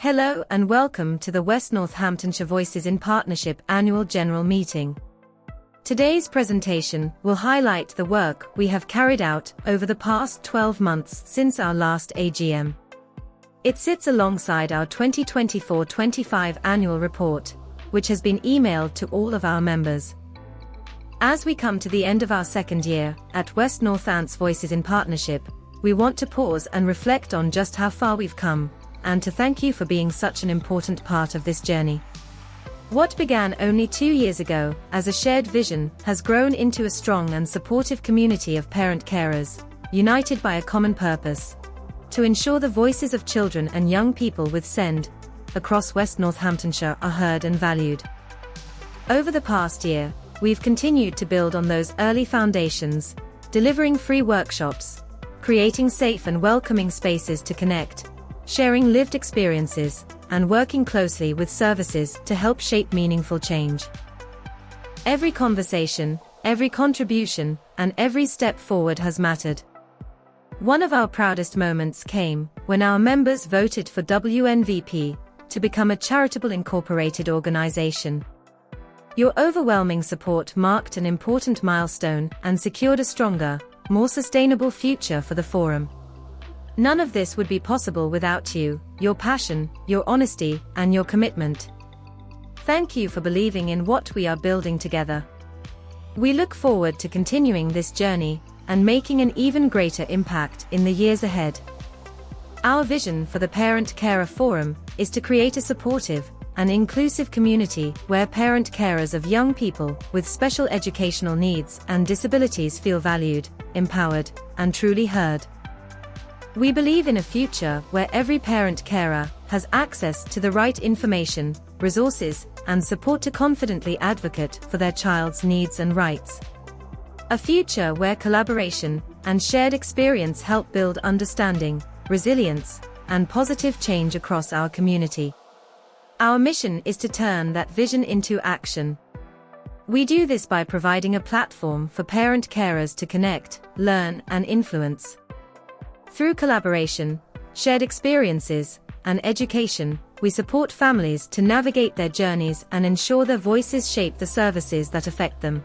Hello and welcome to the West Northamptonshire Voices in Partnership Annual General Meeting. Today's presentation will highlight the work we have carried out over the past 12 months since our last AGM. It sits alongside our 2024-25 annual report, which has been emailed to all of our members. As we come to the end of our second year at West Northants Voices in Partnership, we want to pause and reflect on just how far we've come, and to thank you for being such an important part of this journey. What began only 2 years ago as a shared vision has grown into a strong and supportive community of parent carers, united by a common purpose: to ensure the voices of children and young people with SEND across West Northamptonshire are heard and valued. Over the past year, we've continued to build on those early foundations, delivering free workshops, creating safe and welcoming spaces to connect, sharing lived experiences, and working closely with services to help shape meaningful change. Every conversation, every contribution, and every step forward has mattered. One of our proudest moments came when our members voted for WNVP to become a charitable incorporated organization. Your overwhelming support marked an important milestone and secured a stronger, more sustainable future for the forum. None of this would be possible without you, your passion, your honesty, and your commitment. Thank you for believing in what we are building together. We look forward to continuing this journey and making an even greater impact in the years ahead. Our vision for the Parent Carer Forum is to create a supportive and inclusive community where parent carers of young people with special educational needs and disabilities feel valued, empowered, and truly heard. We believe in a future where every parent carer has access to the right information, resources, and support to confidently advocate for their child's needs and rights. A future where collaboration and shared experience help build understanding, resilience, and positive change across our community. Our mission is to turn that vision into action. We do this by providing a platform for parent carers to connect, learn, and influence. Through collaboration, shared experiences, and education, we support families to navigate their journeys and ensure their voices shape the services that affect them.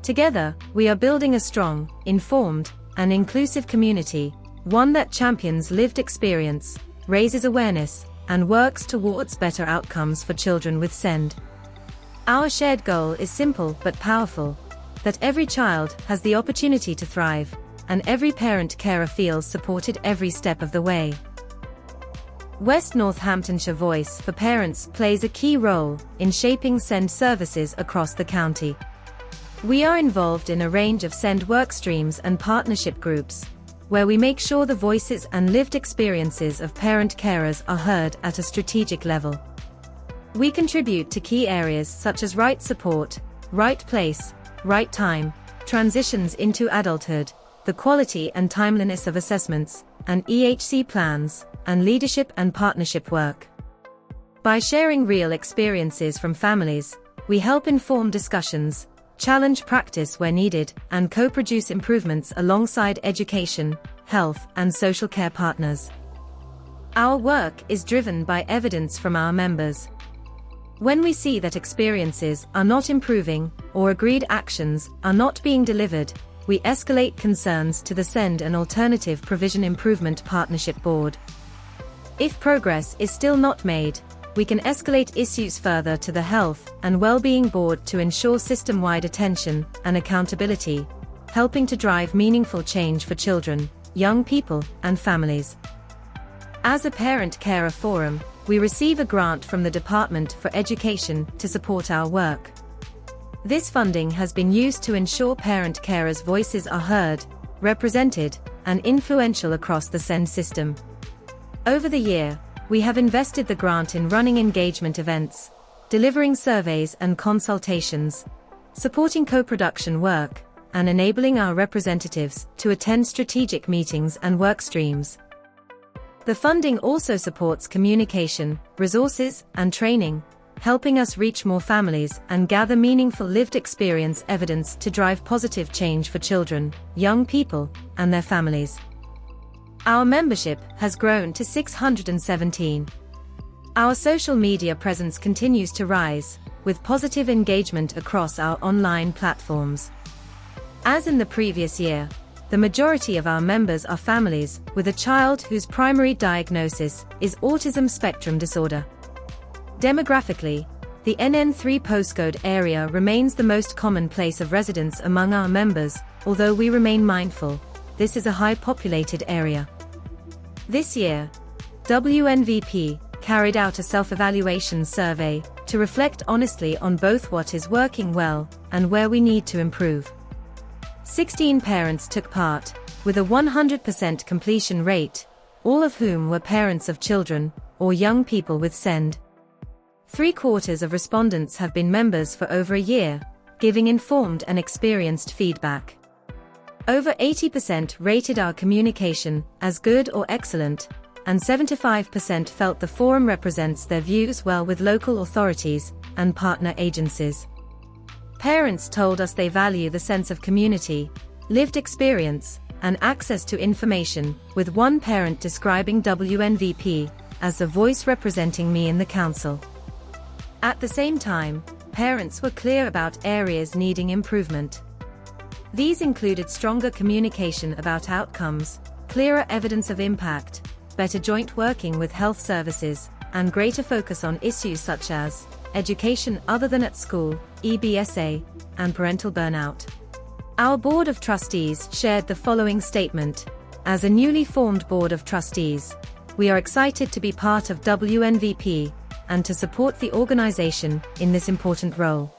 Together, we are building a strong, informed, and inclusive community, one that champions lived experience, raises awareness, and works towards better outcomes for children with SEND. Our shared goal is simple but powerful: that every child has the opportunity to thrive, and every parent carer feels supported every step of the way. West Northamptonshire Voice for Parents plays a key role in shaping SEND services across the county. We are involved in a range of SEND work streams and partnership groups, where we make sure the voices and lived experiences of parent carers are heard at a strategic level. We contribute to key areas such as right support, right place, right time, transitions into adulthood, the quality and timeliness of assessments, and EHC plans, and leadership and partnership work. By sharing real experiences from families, we help inform discussions, challenge practice where needed, and co-produce improvements alongside education, health, and social care partners. Our work is driven by evidence from our members. When we see that experiences are not improving, or agreed actions are not being delivered, we escalate concerns to the SEND and Alternative Provision Improvement Partnership Board. If progress is still not made, we can escalate issues further to the Health and Wellbeing Board to ensure system-wide attention and accountability, helping to drive meaningful change for children, young people, and families. As a parent carer forum, we receive a grant from the Department for Education to support our work. This funding has been used to ensure parent carers' voices are heard, represented, and influential across the SEND system. Over the year, we have invested the grant in running engagement events, delivering surveys and consultations, supporting co-production work, and enabling our representatives to attend strategic meetings and work streams. The funding also supports communication, resources, and training, helping us reach more families and gather meaningful lived experience evidence to drive positive change for children, young people, and their families. Our membership has grown to 617. Our social media presence continues to rise, with positive engagement across our online platforms. As in the previous year, the majority of our members are families with a child whose primary diagnosis is autism spectrum disorder. Demographically, the NN3 postcode area remains the most common place of residence among our members, although we remain mindful, this is a high-populated area. This year, WNVP carried out a self-evaluation survey to reflect honestly on both what is working well and where we need to improve. 16 parents took part, with a 100% completion rate, all of whom were parents of children or young people with SEND. 3/4 of respondents have been members for over a year, giving informed and experienced feedback. Over 80% rated our communication as good or excellent, and 75% felt the forum represents their views well with local authorities and partner agencies. Parents told us they value the sense of community, lived experience, and access to information, with one parent describing WNVP as the voice representing me in the council. At the same time, parents were clear about areas needing improvement. These included stronger communication about outcomes, clearer evidence of impact, better joint working with health services, and greater focus on issues such as education other than at school, EBSA, and parental burnout. Our Board of Trustees shared the following statement: as a newly formed Board of Trustees, we are excited to be part of WNVP and to support the organization in this important role.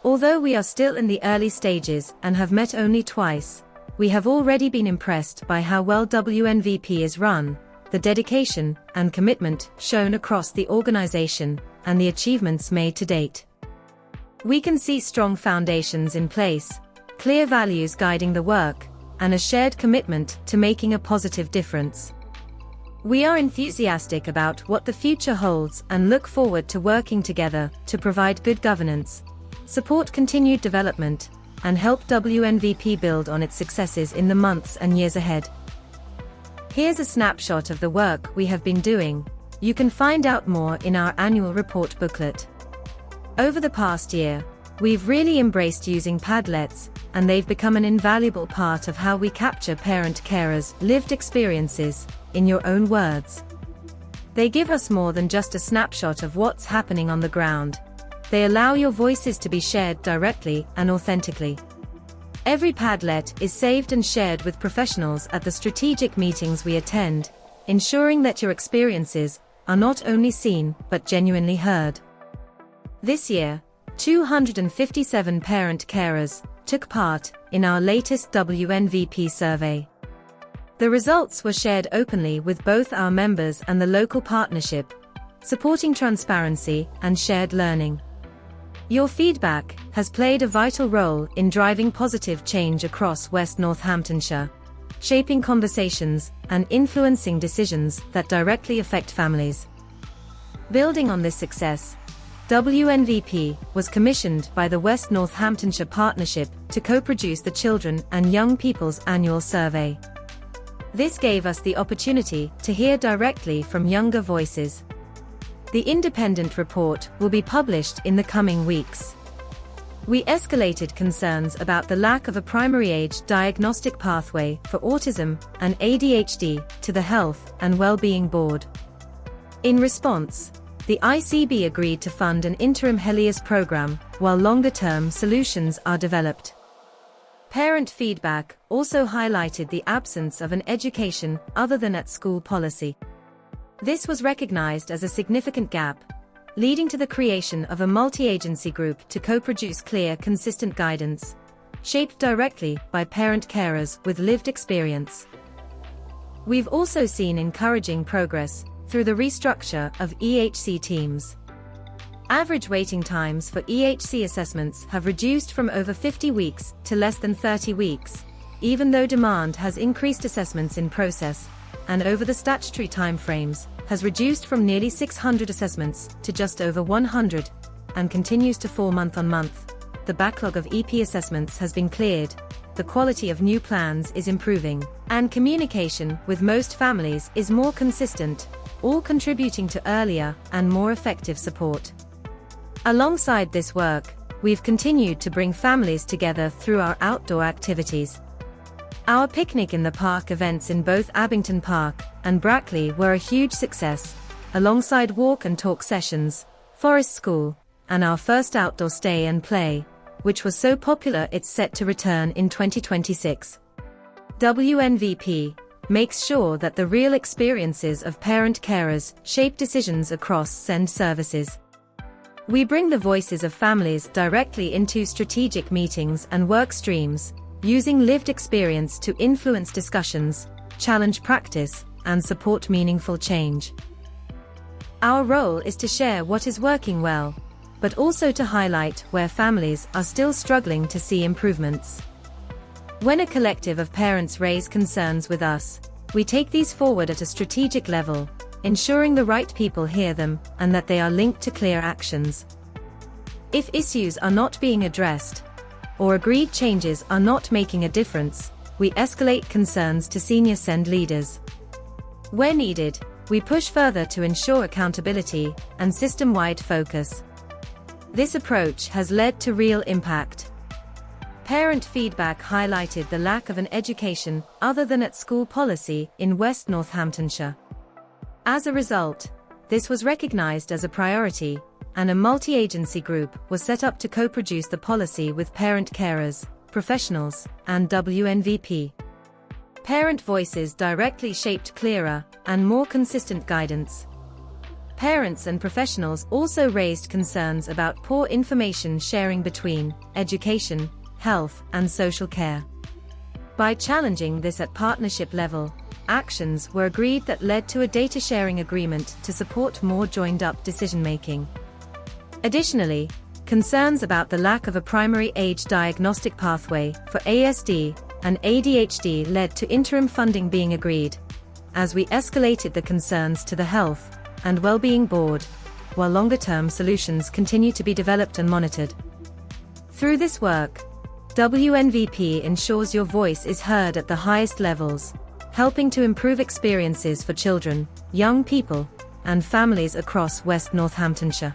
Although we are still in the early stages and have met only twice, we have already been impressed by how well WNVP is run, the dedication and commitment shown across the organization, and the achievements made to date. We can see strong foundations in place, clear values guiding the work, and a shared commitment to making a positive difference. We are enthusiastic about what the future holds and look forward to working together to provide good governance, support continued development, and help WNVP build on its successes in the months and years ahead. Here's a snapshot of the work we have been doing. You can find out more in our annual report booklet. Over the past year, we've really embraced using Padlets, and they've become an invaluable part of how we capture parent carers' lived experiences, in your own words. They give us more than just a snapshot of what's happening on the ground. They allow your voices to be shared directly and authentically. Every Padlet is saved and shared with professionals at the strategic meetings we attend, ensuring that your experiences are not only seen but genuinely heard. This year, 257 parent carers took part in our latest WNVP survey. The results were shared openly with both our members and the local partnership, supporting transparency and shared learning. Your feedback has played a vital role in driving positive change across West Northamptonshire, shaping conversations and influencing decisions that directly affect families. Building on this success, WNVP was commissioned by the West Northamptonshire Partnership to co-produce the Children and Young People's Annual Survey. This gave us the opportunity to hear directly from younger voices. The independent report will be published in the coming weeks. We escalated concerns about the lack of a primary age diagnostic pathway for autism and ADHD to the Health and Wellbeing Board. In response, the ICB agreed to fund an interim Helios program while longer-term solutions are developed. Parent feedback also highlighted the absence of an education other than at school policy. This was recognized as a significant gap, leading to the creation of a multi-agency group to co-produce clear, consistent guidance, shaped directly by parent carers with lived experience. We've also seen encouraging progress through the restructure of EHC teams. Average waiting times for EHC assessments have reduced from over 50 weeks to less than 30 weeks, even though demand has increased. Assessments in process, and over the statutory timeframes, has reduced from nearly 600 assessments to just over 100, and continues to fall month on month. The backlog of EP assessments has been cleared, the quality of new plans is improving, and communication with most families is more consistent, all contributing to earlier and more effective support. Alongside this work, we've continued to bring families together through our outdoor activities. Our picnic in the park events in both Abington Park and Brackley were a huge success, alongside walk and talk sessions, Forest School, and our first outdoor stay and play, which was so popular it's set to return in 2026. WNVP makes sure that the real experiences of parent carers shape decisions across SEND services. We bring the voices of families directly into strategic meetings and work streams, using lived experience to influence discussions, challenge practice, and support meaningful change. Our role is to share what is working well, but also to highlight where families are still struggling to see improvements. When a collective of parents raise concerns with us, we take these forward at a strategic level, ensuring the right people hear them and that they are linked to clear actions. If issues are not being addressed, or agreed changes are not making a difference, we escalate concerns to senior SEND leaders. Where needed, we push further to ensure accountability and system-wide focus. This approach has led to real impact. Parent feedback highlighted the lack of an education other than at school policy in West Northamptonshire. As a result, this was recognized as a priority, and a multi-agency group was set up to co-produce the policy with parent carers, professionals, and WNVP. Parent voices directly shaped clearer and more consistent guidance. Parents and professionals also raised concerns about poor information sharing between education, health, and social care. By challenging this at partnership level, actions were agreed that led to a data sharing agreement to support more joined-up decision-making. Additionally, concerns about the lack of a primary age diagnostic pathway for ASD and ADHD led to interim funding being agreed, as we escalated the concerns to the Health and Wellbeing Board, while longer-term solutions continue to be developed and monitored. Through this work, WNVP ensures your voice is heard at the highest levels, helping to improve experiences for children, young people, and families across West Northamptonshire.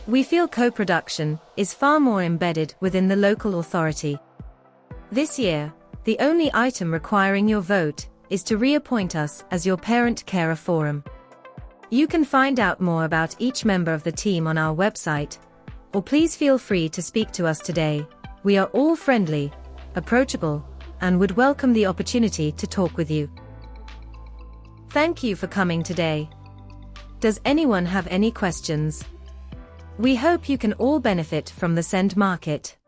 We feel co-production is far more embedded within the local authority. This year, the only item requiring your vote is to reappoint us as your parent carer forum. You can find out more about each member of the team on our website, or please feel free to speak to us today. We are all friendly, approachable, and would welcome the opportunity to talk with you. Thank you for coming today. Does anyone have any questions? We hope you can all benefit from the SEND market.